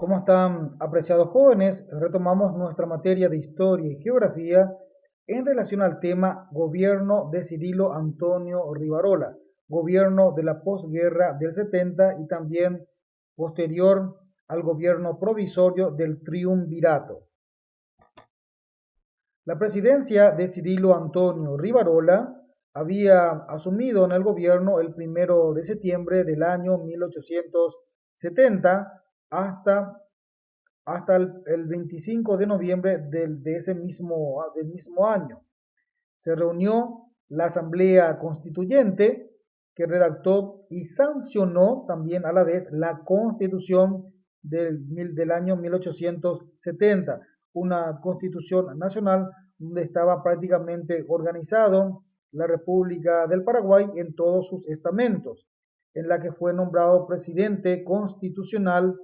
¿Cómo están, apreciados jóvenes? Retomamos nuestra materia de historia y geografía en relación al tema gobierno de Cirilo Antonio Rivarola, gobierno de la posguerra del 70 y también posterior al gobierno provisorio del triunvirato. La presidencia de Cirilo Antonio Rivarola había asumido en el gobierno el 1 de septiembre del año 1870 hasta el 25 de noviembre del mismo año. Se reunió la Asamblea Constituyente que redactó y sancionó también a la vez la Constitución del año 1870, una constitución nacional donde estaba prácticamente organizado la República del Paraguay en todos sus estamentos, en la que fue nombrado presidente constitucional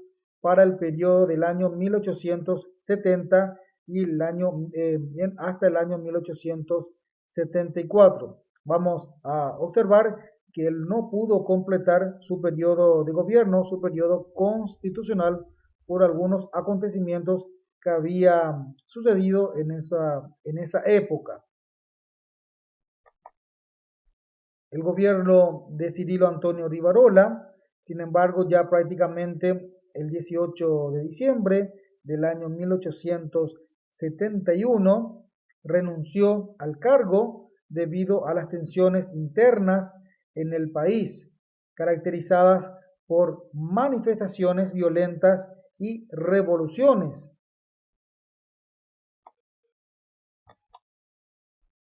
para el periodo del año 1870 y hasta el año 1874. Vamos a observar que él no pudo completar su periodo de gobierno, su periodo constitucional, por algunos acontecimientos que había sucedido en esa época. El gobierno de Cirilo Antonio Rivarola, sin embargo, ya prácticamente el 18 de diciembre del año 1871 renunció al cargo debido a las tensiones internas en el país, caracterizadas por manifestaciones violentas y revoluciones.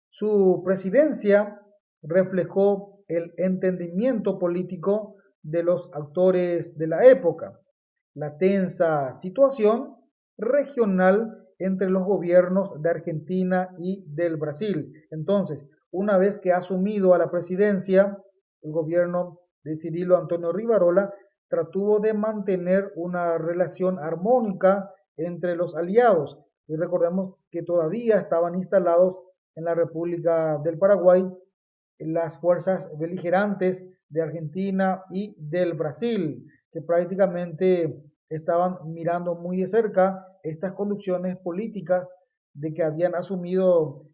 Su presidencia reflejó el entendimiento político de los actores de la época, la tensa situación regional entre los gobiernos de Argentina y del Brasil. Entonces, una vez que ha asumido a la presidencia, el gobierno de Cirilo Antonio Rivarola trató de mantener una relación armónica entre los aliados. Y recordemos que todavía estaban instalados en la República del Paraguay las fuerzas beligerantes de Argentina y del Brasil, que prácticamente estaban mirando muy de cerca estas conducciones políticas de que habían asumido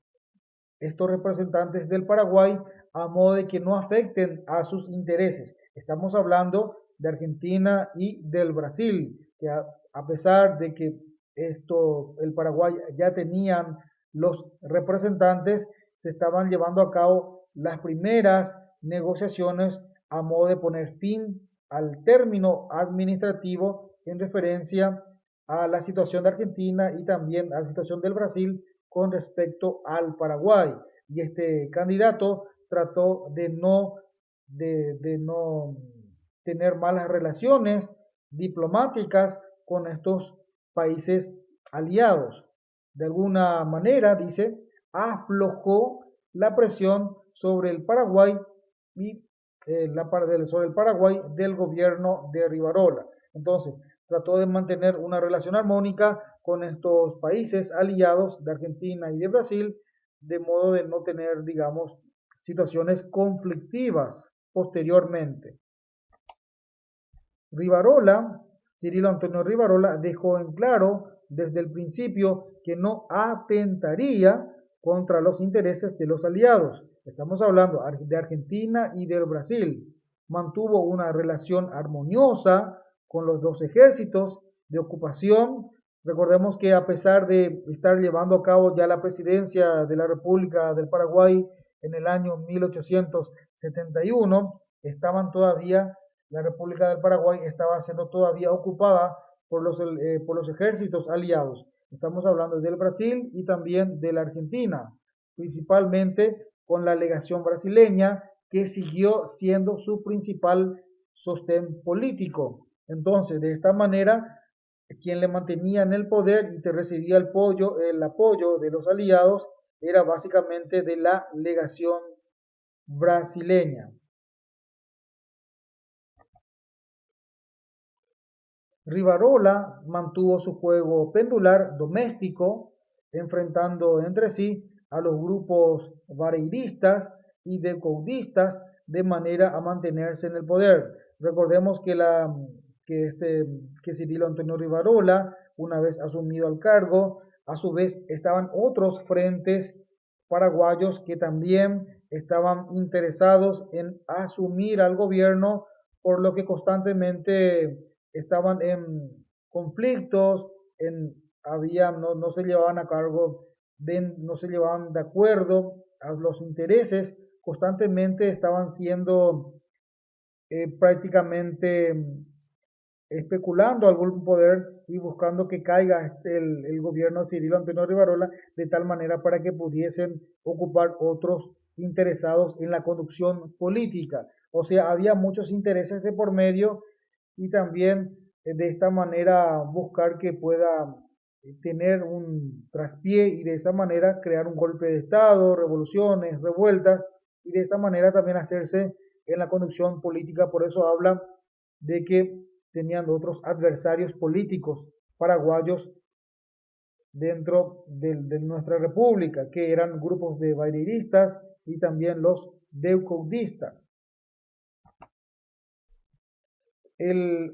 estos representantes del Paraguay a modo de que no afecten a sus intereses. Estamos hablando de Argentina y del Brasil, que a pesar de que el Paraguay ya tenían los representantes, se estaban llevando a cabo las primeras negociaciones a modo de poner fin al término administrativo en referencia a la situación de Argentina y también a la situación del Brasil con respecto al Paraguay. Y este candidato trató de no tener malas relaciones diplomáticas con estos países aliados. De alguna manera, dice, aflojó la presión sobre el Paraguay y sobre el Paraguay del gobierno de Rivarola. Entonces, trató de mantener una relación armónica con estos países aliados de Argentina y de Brasil, de modo de no tener, digamos, situaciones conflictivas posteriormente. Rivarola, Cirilo Antonio Rivarola, dejó en claro desde el principio que no atentaría contra los intereses de los aliados. Estamos hablando de Argentina y del Brasil. Mantuvo una relación armoniosa con los dos ejércitos de ocupación. Recordemos que a pesar de estar llevando a cabo ya la presidencia de la República del Paraguay en el año 1871, la República del Paraguay estaba siendo todavía ocupada por los ejércitos aliados. Estamos hablando del Brasil y también de la Argentina, principalmente con la legación brasileña que siguió siendo su principal sostén político. Entonces, de esta manera, quien le mantenía en el poder y te recibía el apoyo de los aliados era básicamente de la legación brasileña. Rivarola mantuvo su juego pendular doméstico, enfrentando entre sí a los grupos vareiristas y decoudistas de manera a mantenerse en el poder. Recordemos que Cirilo Antonio Rivarola, una vez asumido al cargo, a su vez estaban otros frentes paraguayos que también estaban interesados en asumir al gobierno, por lo que constantemente estaban en conflictos, no se llevaban a cargo, no se llevaban de acuerdo a los intereses, constantemente estaban siendo prácticamente especulando algún poder y buscando que caiga el gobierno de Cirilo Antonio Rivarola de tal manera para que pudiesen ocupar otros interesados en la conducción política. O sea, había muchos intereses de por medio y también de esta manera buscar que pueda tener un traspié y de esa manera crear un golpe de Estado, revoluciones, revueltas y de esta manera también hacerse en la conducción política. Por eso habla de que tenían otros adversarios políticos paraguayos dentro de nuestra república, que eran grupos de baileristas y también los deucaudistas.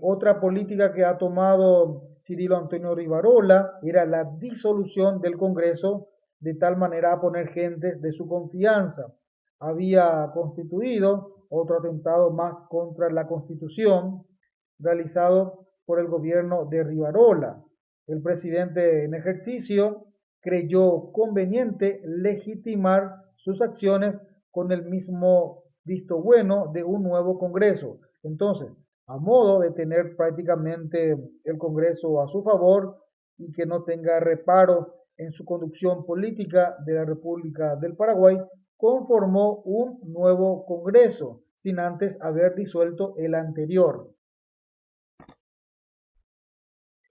Otra política que ha tomado Cirilo Antonio Rivarola era la disolución del Congreso de tal manera a poner gentes de su confianza. Había constituido otro atentado más contra la Constitución realizado por el gobierno de Rivarola. El presidente en ejercicio creyó conveniente legitimar sus acciones con el mismo visto bueno de un nuevo Congreso. Entonces, a modo de tener prácticamente el Congreso a su favor y que no tenga reparo en su conducción política de la República del Paraguay, conformó un nuevo Congreso sin antes haber disuelto el anterior.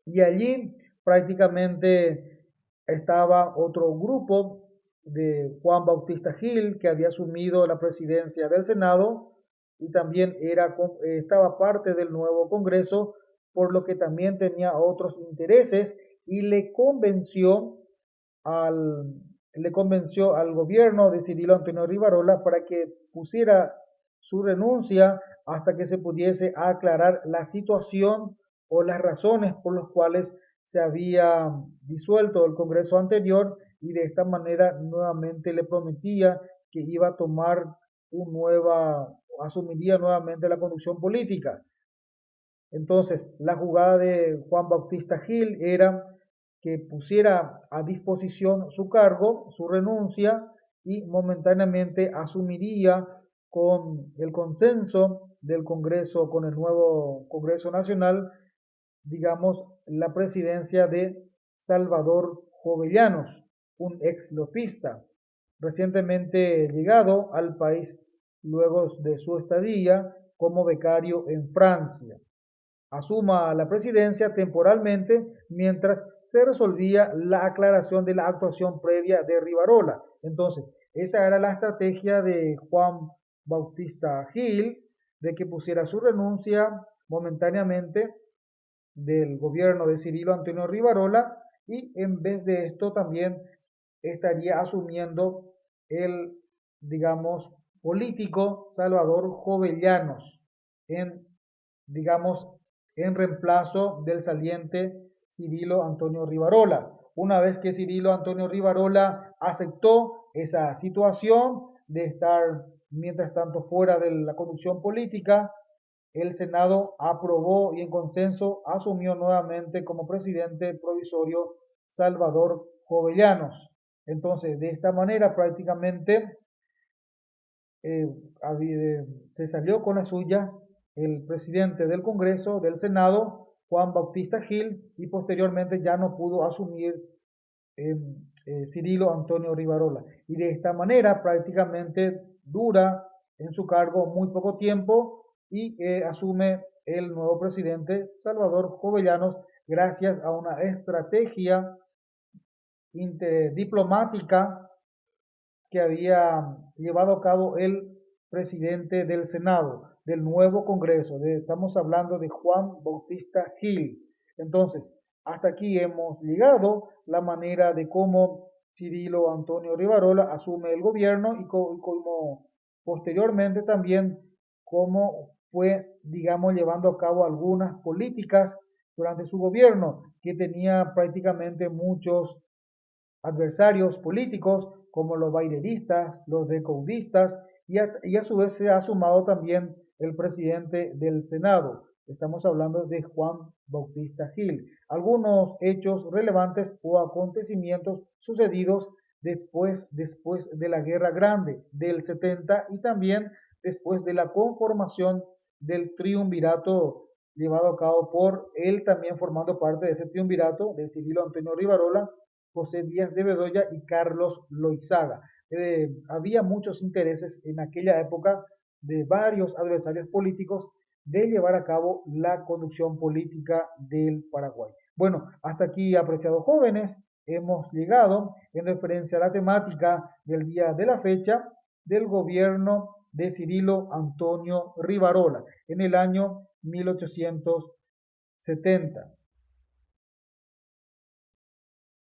Y allí prácticamente estaba otro grupo de Juan Bautista Gil, que había asumido la presidencia del Senado y también estaba parte del nuevo Congreso, por lo que también tenía otros intereses y al, le convenció al gobierno de Cirilo Antonio Rivarola para que pusiera su renuncia hasta que se pudiese aclarar la situación o las razones por las cuales se había disuelto el Congreso anterior y de esta manera nuevamente le prometía que iba a tomar asumiría nuevamente la conducción política. Entonces, la jugada de Juan Bautista Gil era que pusiera a disposición su cargo, su renuncia y momentáneamente asumiría con el consenso del Congreso, con el nuevo Congreso Nacional, digamos, la presidencia de Salvador Jovellanos, un ex lopista, recientemente llegado al país luego de su estadía como becario en Francia. Asuma la presidencia temporalmente mientras se resolvía la aclaración de la actuación previa de Rivarola. Entonces, esa era la estrategia de Juan Bautista Gil, de que pusiera su renuncia momentáneamente del gobierno de Cirilo Antonio Rivarola y en vez de esto también estaría asumiendo el, digamos, político Salvador Jovellanos en, digamos, en reemplazo del saliente Cirilo Antonio Rivarola. Una vez que Cirilo Antonio Rivarola aceptó esa situación de estar mientras tanto fuera de la conducción política, el Senado aprobó y en consenso asumió nuevamente como presidente provisorio Salvador Jovellanos. Entonces, de esta manera prácticamente eh, se salió con la suya el presidente del Congreso, del Senado, Juan Bautista Gil, y posteriormente ya no pudo asumir eh, Cirilo Antonio Rivarola. Y de esta manera prácticamente dura en su cargo muy poco tiempo y asume el nuevo presidente Salvador Jovellanos gracias a una estrategia diplomática que había llevado a cabo el presidente del Senado, del nuevo Congreso. Estamos hablando de Juan Bautista Gil. Entonces, hasta aquí hemos llegado la manera de cómo Cirilo Antonio Rivarola asume el gobierno y como posteriormente también cómo fue digamos, llevando a cabo algunas políticas durante su gobierno, que tenía prácticamente muchos adversarios políticos, como los baileristas, los decaudistas, y a su vez se ha sumado también el presidente del Senado. Estamos hablando de Juan Bautista Gil. Algunos hechos relevantes o acontecimientos sucedidos después de la Guerra Grande del 70 y también después de la conformación del triunvirato llevado a cabo por él también formando parte de ese triunvirato de Cirilo Antonio Rivarola, José Díaz de Bedoya y Carlos Loizaga. Había muchos intereses en aquella época de varios adversarios políticos de llevar a cabo la conducción política del Paraguay. Bueno, hasta aquí, apreciados jóvenes, hemos llegado en referencia a la temática del día de la fecha del gobierno de Cirilo Antonio Rivarola en el año 1870.